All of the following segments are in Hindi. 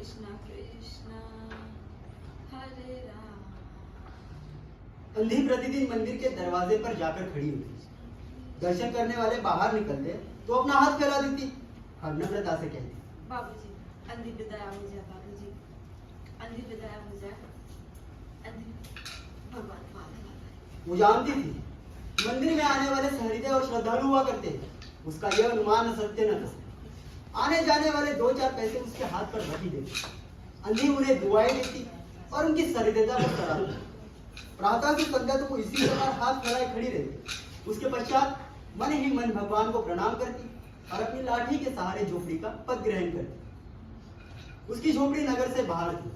कृष्णा कृष्णा हरे राम। अंधी प्रतिदिन मंदिर के दरवाजे पर जाकर खड़ी होती। दर्शन करने वाले बाहर निकलते तो अपना हाथ फैला देती और नम्रता से कहती, बाबूजी अंधी पे दया हो जाए, बाबूजी अंधी पे दया हो जाए, अंधी भगवान माधव। वो जानती थी मंदिर में आने वाले सहृदय और श्रद्धालु हुआ करते हैं। उसका यह अनुमान न सत्य न था। आने जाने वाले 2-4 पैसे उसके हाथ पर रख ही देते। अंधी उन्हें दुआएं देती और उनकी सहृदयता पर चढ़ाती। प्रातः से संध्या तो वो इसी प्रकार हाथ फैलाए खड़ी रहती। उसके पश्चात मन ही मन भगवान को प्रणाम करती और अपनी लाठी के सहारे झोपड़ी का पद ग्रहण करती। उसकी झोपड़ी नगर से बाहर थी।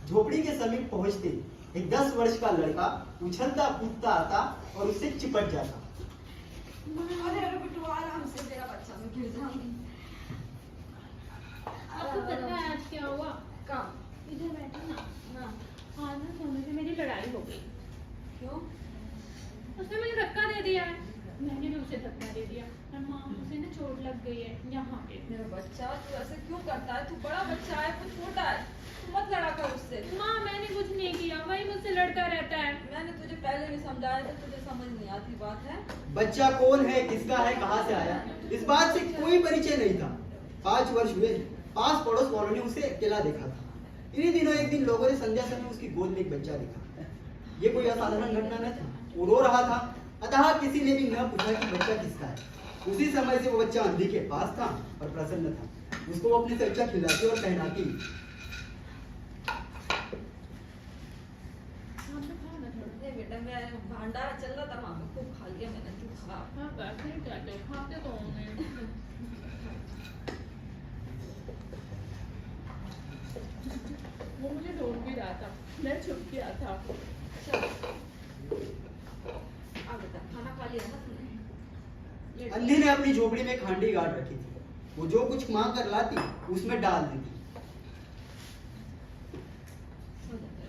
झोपड़ी के समीप पहुंचते एक 10 वर्ष का लड़का उछलता कूदता आता और उससे चिपट जाता। अरे अरे बिट्टू आराम से, तेरा बच्चा मैं गिर जाऊंगी। आपको पता है आज क्या हुआ? काम इधर बैठो ना। ना आज ना सोनू से मेरी लड़ाई हो गई। क्यों? उसने मुझे धक्का दे दिया है। मैंने भी उसे धक्का दे दिया और माँ उसे ना चोट लग गई है यहाँ पे। मेरा बच्चा तू ऐसे क्यों करता है? तू बड़ा बच्चा है, तू छोटा है, तू मत लड़ा कर उससे। माँ मैंने कुछ नहीं किया, वही मुझसे लड़ता रहता है। मैंने तुझे पहले भी समझाया था, तुझे समझ नहीं आती बात है। बच्चा कौन है, किसका है, कहाँ से आया, इस बात से कोई परिचय नहीं था। 5 वर्ष हुए पास पड़ोस वालों ने उसे अकेला देखा था। इन्हीं दिनों एक दिन लोगों ने संध्या समय उसकी गोद में एक बच्चा देखा। ये कोई असाधारण घटना न थी। वो रो रहा था, अतः किसी ने भी न पूछा कि बच्चा किसका है। उसी समय से वो बच्चा अंधी के पास था और प्रसन्न था। उसको वो अपने से अच्छा खिलाती और पहनाती। हाँ तो खाओ ना थोड़ा। नहीं बेटा, मैं भंडारा चल रहा था वहाँ पे, खूब खा लिया मैंने, तू खा। हाँ बैठे कहते खाते तो होंगे। वो मुझे ढूंढ भी रहा था, मैं छुप गया था। चल आ बेटा, खाना खा लिया ना तूने? लेट अंधी ने अपनी झोपड़ी में खांडी गाड़ रखी थी। वो जो कुछ मांग कर लाती उसमें डाल देती। सो जा बेटा।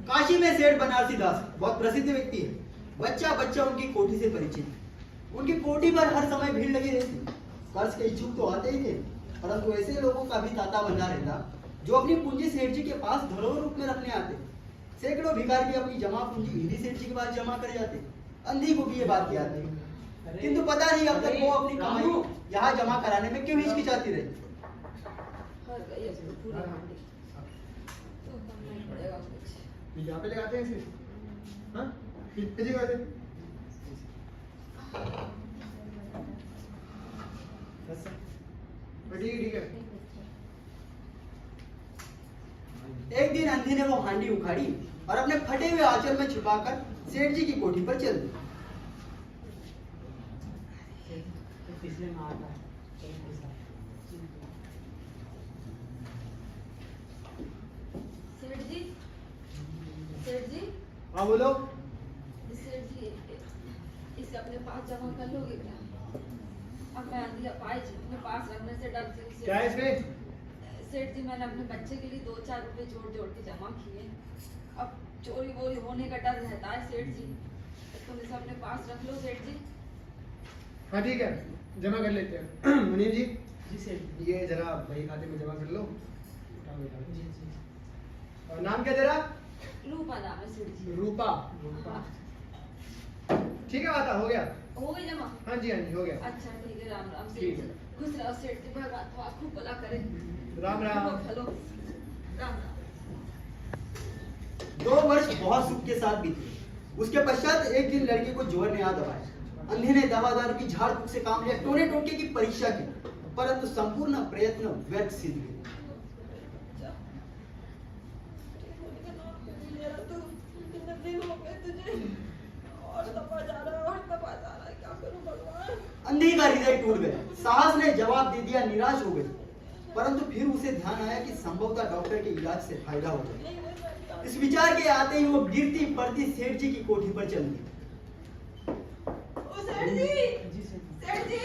काशी में सेठ बनारसी दास बहुत प्रसिद्ध व्यक्ति है। बच्चा बच्चा उनकी कोठी से परिचित है। उनकी कोठी पर हर समय भीड़ लगी रहती। कर्ज के इच्छुक तो आते ही थे, परंतु ऐसे लोगों का भी तांता बंधा रहता जो अपनी पूंजी सेठ जी के पास धरोहर रूप में रखने आते। सैकड़ों भिखारी भी अपनी जमा पूंजी इन्हीं सेठ जी के पास जमा कर जाते। अंधी को भी ये बात याद थी, किंतु पता नहीं अब तक वो अपनी कमाई यहाँ जमा कराने में क्यों हिचकिचाती रही। हर गई है पूरी हांडी। तो करना ही पड़ेगा कुछ। यहाँ पे लगाते हैं इसे, हाँ? कितनी जगह से? ठीक है, ठीक है। एक दिन अंधी ने वो हांडी उखाड़ी और अपने फटे हुए आंचल में छुपाकर सेठ जी की कोठी पर चल दी। सेठ जी, सेठ जी, हाँ बोलो। सेठ जी, इसे अपने पास जमा कर लोगे क्या? अब मैं अंधी अपाहिज अपने पास रखने से डरती हूँ। क्या है इसमें? सेठ जी, मैंने अपने बच्चे के लिए 2-4 रुपए जोड़ जोड़ के जमा किए। अब चोरी वोरी होने का डर रहता है सेठ जी, तो तुम इसे अपने पास रख लो सेठ जी। हाँ ठीक है, जमा कर लेते हैं। मुनीम जी, ये जरा भाई खाते में जमा कर लो। उठाओ बेटा। और नाम क्या तेरा? रूपा नाम है सेठ जी। रूपा। हाँ, ठीक है, आता हो गया। हो गई जमा? हाँ जी, हाँ जी, हो गया। अच्छा ठीक है, राम राम ठीक सेठ है। जी। खुश रहो सेठ जी, भगवान तो आपको भला करे। राम राम। हेलो, राम राम। 2 वर्ष बहुत सुख के साथ बीते। उसके पश्चात एक दिन लड़के को जोर ने याद आया। अंधी ने दवादार की झाड़ फूक से काम लिया, टोने टोटके की परीक्षा की, परंतु संपूर्ण प्रयत्न व्यर्थ सिद्ध हुए। अंधी का हृदय टूट गया। साहस ने जवाब दे दिया, निराश हो गई, परंतु फिर उसे ध्यान आया कि संभवतः डॉक्टर के इलाज से फायदा हो जाए। इस विचार के आते ही वो गिरती पड़ती सेठ जी की कोठी पर चल दी। सेठ जी, सेठ जी,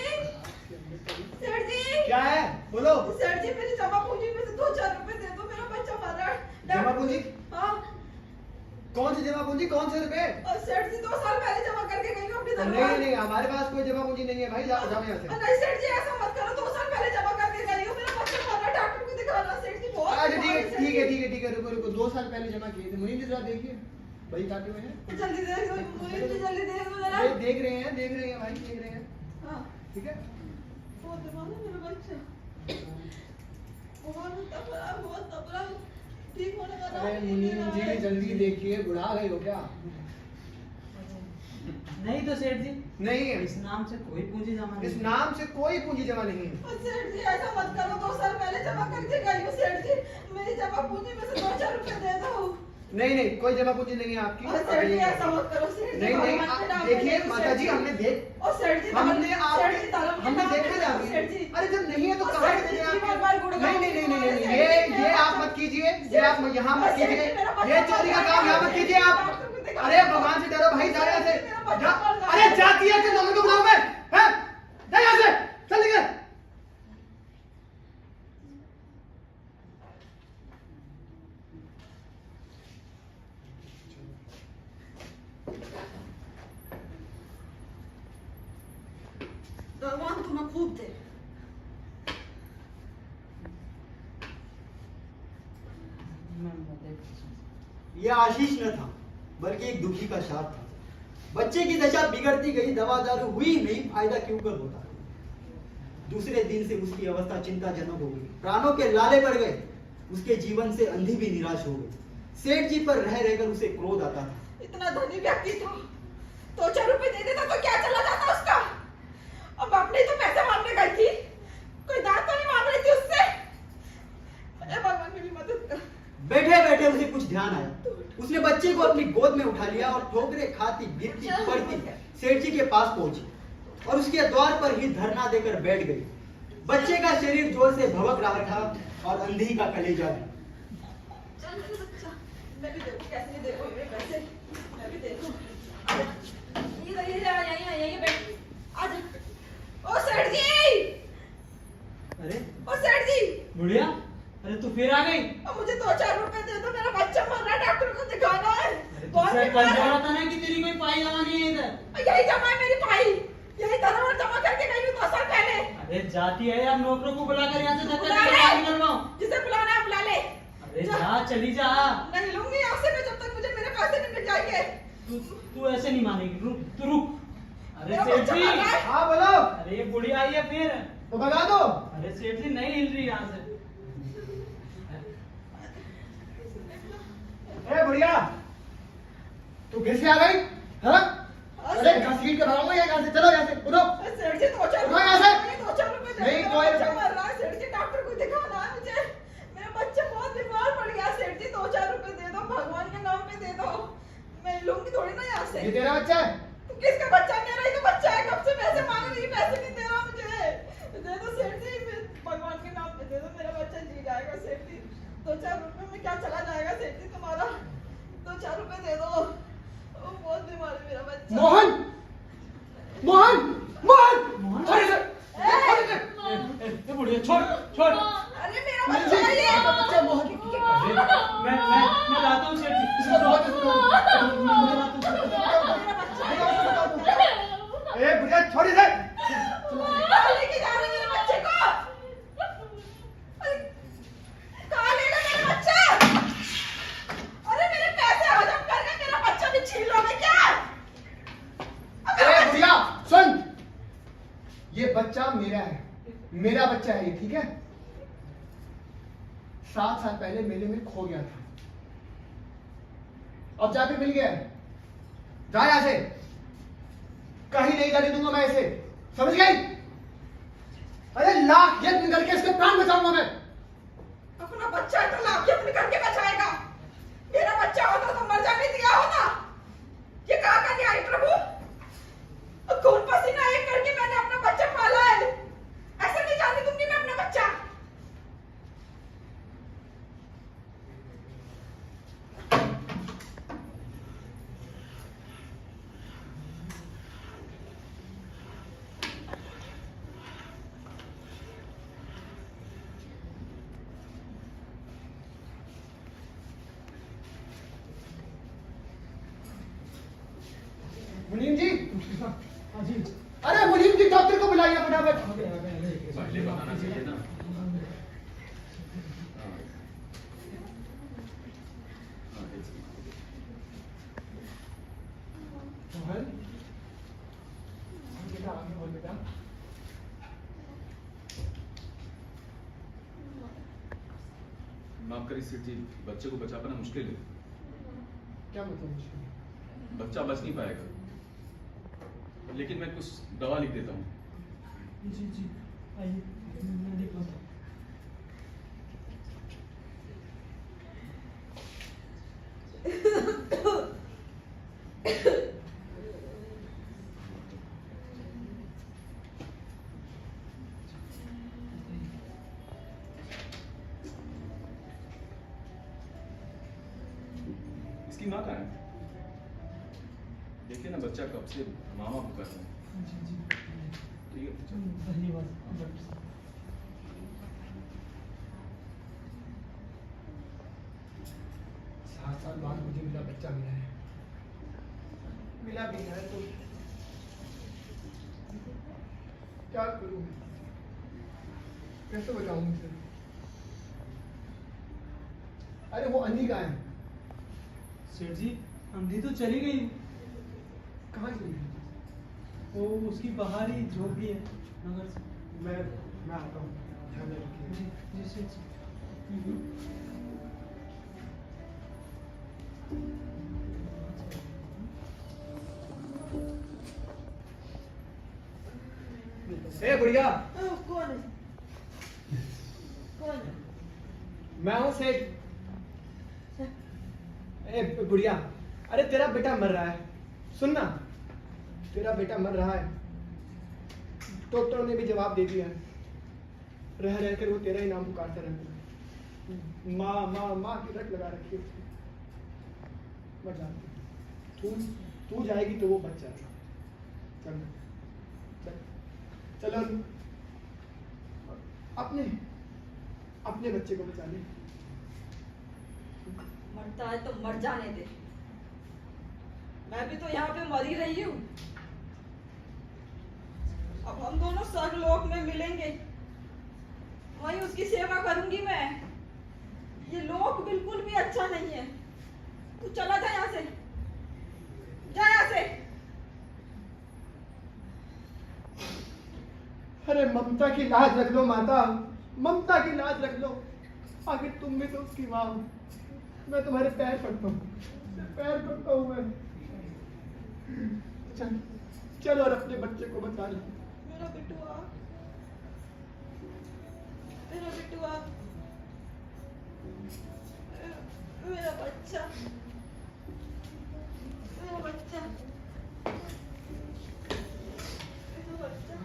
सेठ जी, क्या है? बोलो। सेठ जी, मेरी जमा पूंजी में से 2-4 रुपए दे दो, मेरा बच्चा मारा से जमा पूंजी, कौन से रुपए? और सेठ जी 2 साल पहले जमा करके गई हूँ अपनी नहीं धनवान। नहीं, हमारे पास कोई जमा पूंजी नहीं है भाई, जाओ जाओ यहाँ से। नहीं सेठ जी ऐसा मत करो, 2 साल पहले जमा करके गई हूँ, मेरा बच्चा मर रहा है, डॉक्टर को दिखाना। सेठ जी बहुत अच्छा बीमार है, सेठ जी। ठीक है, रुको रुको, 2 साल पहले जमा किए थे। मुनीम जी जरा देखिए, भाई काटे हुए हैं। जल्दी देख दो मुनीम जी, जल्दी देख दो जरा। देख रहे हैं भाई, देख रहे हैं। हाँ ठीक है। बहुत बीमार है मेरा बच्चा, बहुत तबला ठीक होने वाला अरे है। मुनीम जी जल्दी देखिए, बुढ़ा गए हो क्या? नहीं तो सेठ जी, नहीं है, इस नाम से कोई पूंजी जमा नहीं। इस नाम से कोई पूंजी जमा नहीं है। और सेठ जी ऐसा मत करो, 2 साल पहले जमा करके गई हूँ। सेठ जी मेरी जमा पूंजी में से 2-4 रुपए दे दो। नहीं, कोई जमा पूंजी नहीं है आपकी। और सेठ जी ऐसा मत करो, सेठ जी नहीं, भगवान के नाम पे देखिए दे दो, माता सेठ जी, हमने देख और सेठ जी हमने सेठ जी आपके धर्म के हमने नाम पे देखा दे ना दो, सेठ जी। अरे जब नहीं है तो और कहाँ सेठ से जी देंगे की बार आपके? गुड़गांव नहीं, सेठ जी ये आप मत कीजिए, ये आप यहाँ मत कीजिए, ये चोरी का काम यहाँ मत कीजिए आप। अरे भगवान से डरो भाई, जा यहाँ से। अरे जाती है कि नौकरी को बुलाओ मैं, हैं? जा यहाँ से, चल निकल। भगवान तुम्हें खूब दे। ये आशीष न था, बल्कि एक दुखी का शाप था। बच्चे की दशा बिगड़ती गई, दवा दारू हुई नहीं, फायदा क्यों कर होता। दूसरे दिन से उसकी अवस्था चिंताजनक हो गई, प्राणों के लाले पड़ गए। उसके जीवन से अंधी भी निराश हो गई। सेठ जी पर रह रहकर उसे क्रोध आता था। इतना धनी व्यक्ति था, 2-4 रुपए दे देता तो क्या चला जाता उसका। अब अपने तो पैसे मांगने गई थी, कोई दांत तो नहीं मांग रही थी उससे। अरे भगवान मेरी मदद कर। बैठे बैठे उसे कुछ ध्यान आया। उसने बच्चे को अपनी गोद में उठा लिया और ठोकरे खाती गिरती पड़ती सेठ जी के पास पहुंची और उसके द्वार पर ही धरना देकर बैठ गई। बच्चे का शरीर जोर से भवक रहा था और अंधी का कलेजा भी। चल मेरे बच्चा, मैं भी देखूं कैसे देखो ये पैसे, मैं भी देखूं। ये बैठ, आ जा। ओ सेठ जी, अरे ओ सेठ जी, बुढ़िया, अरे तू फिर आ गई। अब मुझे 2-4 रुपए दे दो, मेरा बच्चा मर रहा है, डॉक्टर को दिखाना है। अरे बहुत तुझसे बीमार कल है। बोला था ना कि तेरी कोई पाई जमा नहीं है इधर। यही जमा है मेरी पाई, यही धनवान जमा करके गई हूँ 2 साल पहले। अरे जाती है यार, नौकरों को बुलाकर यहाँ से धक्का बुला देकर ले। बाहर निकलवाओ। जिसे बुलाना है बुला ले। अरे जा, चली जा। नहीं लूंगी यहाँ से मैं, जब तक मुझे मेरे पैसे नहीं मिल जाएंगे। तू ऐसे नहीं मानेगी, रुक तू रुक। अरे मेरा सेठ बच्चा जी, मर रहा है। हाँ बोलो, अरे ये बुढ़िया आई है फिर। तो भगा दो। अरे सेठ जी नहीं हिल रही यहाँ से। ए बढ़िया, तू फिर से आ गई? हाँ? अरे घसीट के भगाऊंगा यहाँ से, चलो यहाँ से, उठो। सेठ जी 2-4 उठो यहाँ से। 2-4 रुपए दे नहीं, दो, कोई- मेरा बच्चा मर रहा है। सेठ जी डॉक्टर को दिखाना है मुझे, मेरा बच्चा बहुत बीमार पड़ गया। सेठ जी 2-4 रुपए दे दो, भगवान के नाम पे दे दो। मैं लूंगी थोड़ी ना यहाँ से। ये तेरा बच्चा है? तो किसका बच्चा? मेरा ही तो बच्चा है, कब से पैसे मांग रही है, पैसे नहीं दे रहा मुझे। दे दो सेठ जी, भगवान के नाम पे दे दो, मेरा बच्चा जी जाएगा। सेठ जी 2-4 रुपए में क्या चला जाएगा सेठ जी तुम्हारा? 2-4 रुपए दे दो, वो बहुत बीमार है मेरा बच्चा। मोहन, मोहन, मोहन, मोहन? छोड़ इसे, छोड़ इसे। ए बुढ़िया, छोड़ छोड़। अरे मेरा मुनीम बच्चा जी, है ये। आपका बच्चा है, मोहन। अरे मैं लाता हूँ सेठ जी। इसको दबा के सुनो। मैं लाता हूँ। मेरा बच्चा है। ए बुढ़िया, छोड़ इसे। कहाँ लेके जा रहे हो मेरे बच्चे को? अरे, कहाँ ले गए मेरा बच्चा? अरे मेरे पैसे हजम करके मेरा बच्चा भी छीन लोगे क्या? अब मेरा ए बुढ़िया, सुन, ये बच्चा मेरा है, मेरा बच्चा है ये, ठीक है? 7 साल पहले मेले में खो गया था, अब जाके मिल गया है। जा यहाँ से, कहीं नहीं जाने दूंगा मैं इसे, समझ गई? अरे लाख यत्न करके इसके प्राण बचाऊंगा मैं। अपना बच्चा है तो लाभ यत्न करके बचाएगा। मेरा बच्चा होता तो मर जाने दिया होता। ये कहाँ का न्याय प्रभु? खून पसीना एक करके मैंने अपना बच्चा पाला है, ऐसे नहीं जाने दूंगी मैं अपना बच्चा। मुनीम जी। हाँ जी। अरे मुनीम जी, डॉक्टर को बुलाइए फटाफट। पहले बताना चाहिए ना। मोहन, बेटा आगे बोल बेटा। माफ करिए सेठ जी, बच्चे को बचा पाना मुश्किल है। क्या मतलब मुश्किल? बच्चा बच नहीं पाएगा, लेकिन मैं कुछ दवा लिख देता हूँ। जी जी, आइए मैं लिख लेता हूँ। इसकी माँ कहाँ है? देखिए ना, बच्चा कब से मामा पुकार रहा है। जी जी, ठीक है, चलो। धन्यवाद डॉक्टर साहब। सात साल बाद मुझे मेरा बच्चा मिला है। मिला भी है तो क्या करूं मैं? कैसे बचाऊं उसे? अरे वो अंधी कहाँ है? सेठ जी, अंधी तो चली गई, कहाँ चली गई? वो उसकी बाहर ही झोंपड़ी है नगर से। मैं आता हूँ, ध्यान में रखिए। जी जी सेठ जी। ए बुढ़िया, कौन है? कौन है? मैं हूँ सेठ। ए बुढ़िया, अरे तेरा बेटा मर रहा है, सुन ना, तेरा बेटा मर रहा है। डॉक्टरों ने भी जवाब दे दिया है, रह रह कर वो तेरा ही नाम पुकारता रहता है। माँ माँ माँ की रट लगा रखी है उसने। मर जाती, तू जाएगी तो वो बच जाएगा। चल चल चलो, अपने अपने बच्चे को बचा ले। मरता है तो मर जाने दे, मैं भी तो यहाँ पे मर ही रही हूँ। अब हम दोनों स्वर्गलोक में मिलेंगे, वहीं उसकी सेवा करूंगी मैं। ये लोक बिल्कुल भी अच्छा नहीं है, तू चला जा यहाँ से, जा यहाँ से। अरे ममता की लाज रख लो माता, ममता की लाज रख लो। आखिर तुम भी तो उसकी माँ हो। मैं तुम्हारे पैर पड़ता हूँ, पैर पड़ता हूँ मैं। चल चलो और अपने बच्चे को बचा लो। मेरा बिटुआ, मेरा बिटुआ, मेरा बच्चा, मेरा बच्चा, मेरा बच्चा,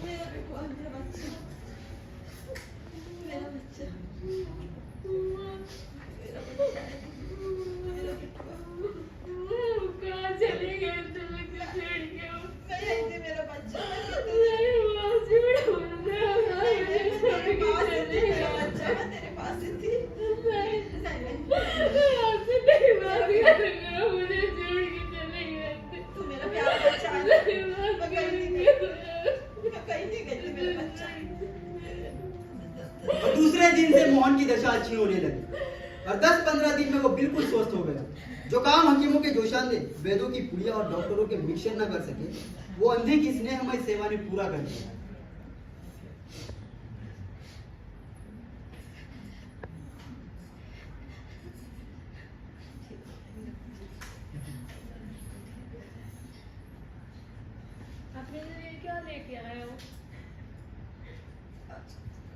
मेरा बिटुआ, मेरा बच्चा, मेरा बच्चा, मेरा बच्चा, मेरा बिटुआ। कहाँ चले गए तुम मुझे छोड़ के? मैं यहीं थी, मेरा बच्चा, मेरी माँ झूठ बोल रही है, मुझे छोड़ के चले मेरा गए। बच्चा, मैं तेरे पास ही थी। नहीं, आपसे नहीं बात कर रही हूँ, मुझे छोड़ के चले गए थे। तू मेरा प्यारा बच्चा है। मैं कहीं नहीं गई थी मेरा बच्चा। और दूसरे दिन से मोहन की दशा अच्छी होने लगी और 10-15 दिन में वो बिल्कुल स्वस्थ हो गया। जो काम हकीमों के जोशांदे, वैद्यों की पुड़िया और डॉक्टरों के मिक्सर न कर सके, वो अंधे की स्नेहमय सेवा ने पूरा कर दिया। आप मेरे लिए क्या लेके आए हो?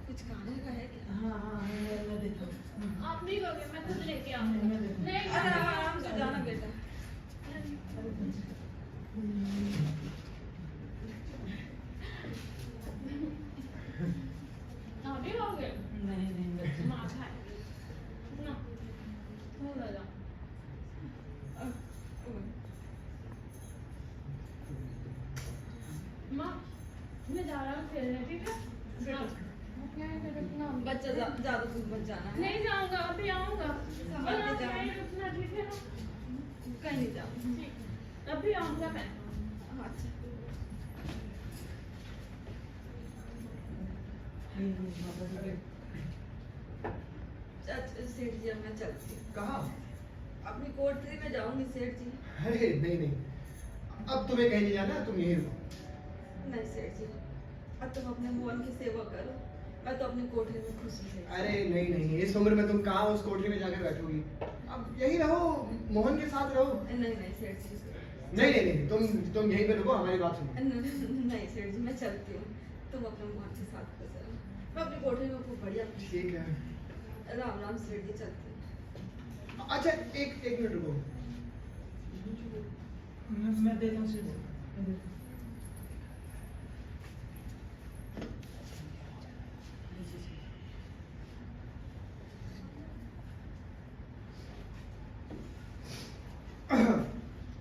कुछ खाने का है क्या? हाँ हाँ, मैं देता हूँ। आप नहीं लोगे, मैं खुद लेके आऊंगी। नहीं, अरे आराम से जाना बेटा। आप भी लोगे? नहीं नहीं, मैं माँ खाए ना, हो लगा। माँ, मैं जा रहा हूँ खेलने, ठीक है? हाँ। जाऊंगी। बच्चा ज्यादा दूर मत जाना है। नहीं जाऊंगा, अभी आऊंगा। संभाल के और आप जाओ। यहीं रुकना, ठीक है ना? कहीं नहीं जाऊँ। ठीक, अभी आऊंगा मैं। अच्छा। सेठ जी अब मैं चलती हूँ। कहाँ? अपनी कोठरी में जाऊंगी सेठ जी। अरे नहीं नहीं, अब तुम्हें कहीं नहीं जाना, तुम यहीं रुको। नहीं सेठ जी, अब तुम अपने मोहन की सेवा करो, मैं तो अपनी कोठरी में खुश हूँ सेठ जी। अरे नहीं नहीं, इस उम्र में तुम कहाँ उस कोठरी में जाकर बैठोगी? अब यही रहो, मोहन के साथ रहो। नहीं नहीं सेठ जी, नहीं नहीं नहीं, तुम यहीं पे रुको, हमारी बात सुनो। नहीं सेठ जी, मैं चलती हूँ। तुम अपने मोहन के साथ खुश रहो, मैं अपनी कोठरी में खूब बढ़िया खुश ठीक है। हूँ। राम राम सेठ जी, चलती हूँ। अच्छा एक मिनट रुको। मैं देता हूँ सीधे, मैं देता हूँ।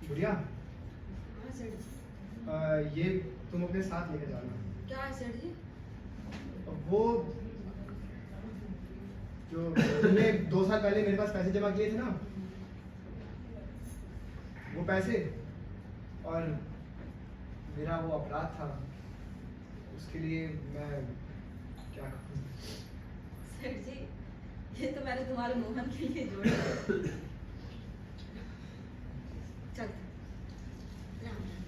बढ़िया। हाँ सेठ जी। ये तुम अपने साथ लेके जाना। क्या है सेठ जी? वो जो तुमने 2 साल पहले मेरे पास पैसे जमा किए थे ना, वो पैसे और मेरा वो अपराध था, उसके लिए मैं क्या कहूँ। सेठ जी, ये तो मैंने तुम्हारे मोहन के लिए जोड़ा है। चल। राम राम।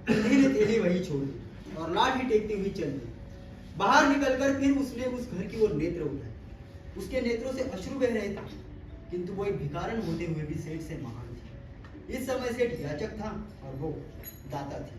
अंधी ने तेली वही छोड़ दी और लाठी टेकती हुई चल दी। बाहर निकलकर फिर उसने उस घर की ओर नेत्र उठाए। उसके नेत्रों से अश्रु बह रहे थे, किंतु वो एक भिखारन होते हुए भी सेठ से महान थी। इस समय सेठ याचक था और वो दाता थी।